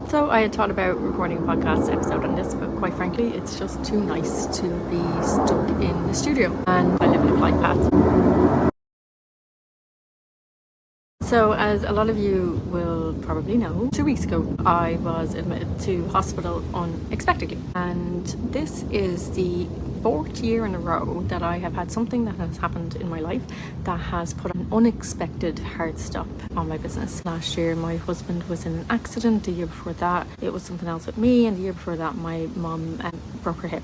So I had thought about recording a podcast episode on this, but quite frankly, it's just too nice to be stuck in the studio, and I live in a flight path. So as a lot of you will probably know, 2 weeks ago I was admitted to hospital unexpectedly, and this is the 4th year in a row that I have had something that has happened in my life that has put an unexpected hard stop on my business. Last year my husband was in an accident, the year before that it was something else with me, and the year before that my mum broke her hip.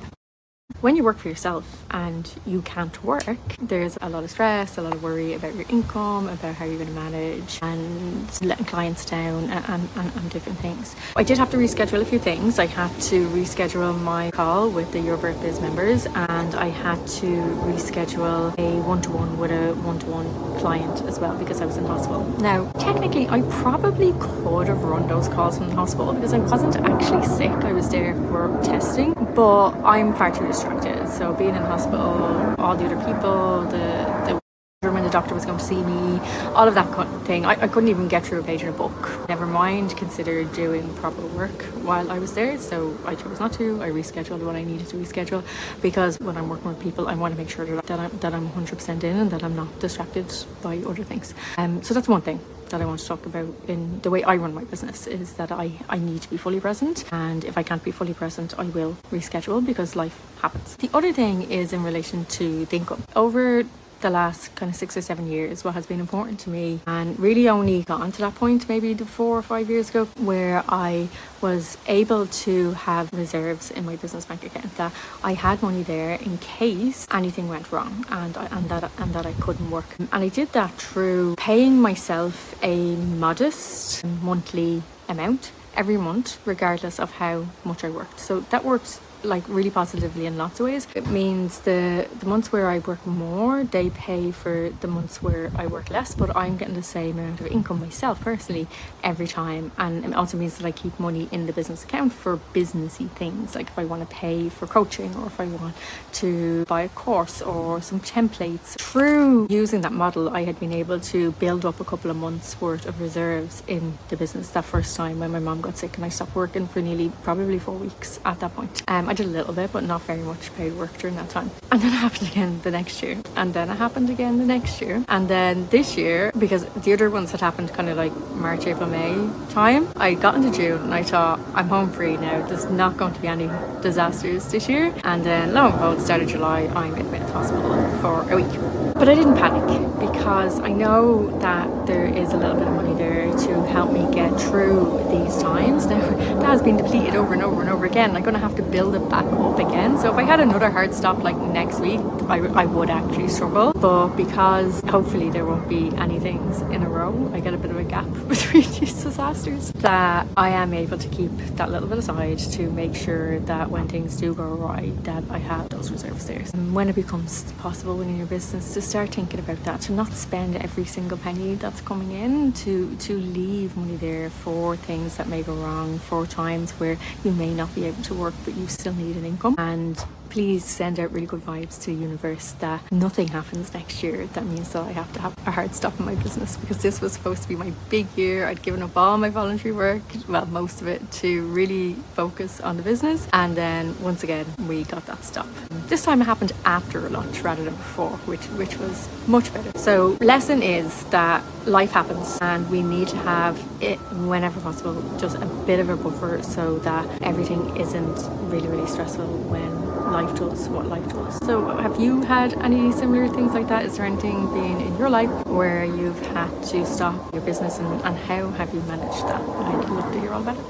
When you work for yourself and you can't work, there's a lot of stress, a lot of worry about your income, about how you're going to manage and letting clients down and different things. I did have to reschedule a few things. I had to reschedule my call with the Your Birth Biz members, and I had to reschedule a one-to-one with a one-to-one client as well because I was in hospital. Now, technically, I probably could have run those calls from the hospital because I wasn't actually sick. I was there for testing, but I'm far too distracted. So being in hospital, all the other people, the when the doctor was going to see me, all of that kind of thing, I couldn't even get through a page in a book. Never mind consider doing proper work while I was there, so I chose not to. I rescheduled what I needed to reschedule because when I'm working with people I want to make sure that I'm 100% in and that I'm not distracted by other things. So that's one thing that I want to talk about in the way I run my business, is that I need to be fully present, and if I can't be fully present I will reschedule because life happens. The other thing is in relation to the income. Over the last kind of 6 or 7 years, what has been important to me, and really only got to that point maybe 4 or 5 years ago, where I was able to have reserves in my business bank account, that I had money there in case anything went wrong and that I couldn't work. And I did that through paying myself a modest monthly amount every month regardless of how much I worked. So that worked like really positively in lots of ways. It means the months where I work more, they pay for the months where I work less, but I'm getting the same amount of income myself personally every time. And it also means that I keep money in the business account for businessy things, like if I want to pay for coaching or if I want to buy a course or some templates. Through using that model, I had been able to build up a couple of months worth of reserves in the business. That first time when my mom got sick and I stopped working for nearly probably 4 weeks at that point. I did a little bit, but not very much paid work during that time. And then it happened again the next year. And then it happened again the next year. And then this year, because the other ones had happened kind of like March, April, May time, I got into June and I thought, I'm home free now. There's not going to be any disasters this year. And then lo and behold, started July, I'm admitted to hospital for a week. But I didn't panic because I know that there is a little bit of money there to help me get through these times. Now, that has been depleted over and over and over again. I'm going to have to build it back up again. So if I had another hard stop like next week, I would actually struggle. But because hopefully there won't be any things in a row, I get a bit of a gap between these disasters, that I am able to keep that little bit aside to make sure that when things do go awry, that I have those reserves there. And when it becomes possible within your business to start thinking about that, to not spend every single penny that's coming in, to leave money there for things that may go wrong, for times where you may not be able to work but you still need an income. And please send out really good vibes to the universe that nothing happens next year that means that I have to have a hard stop in my business, because this was supposed to be my big year. I'd given up all my voluntary work, well, most of it, to really focus on the business, and then once again we got that stop. This time it happened after lunch rather than before, which was much better. So lesson is that life happens and we need to have it, whenever possible, just a bit of a buffer so that everything isn't really stressful when life does what life does. So have you had any similar things like that? Is there anything being in your life where you've had to stop your business, and how have you managed that? I'd love to hear all about it.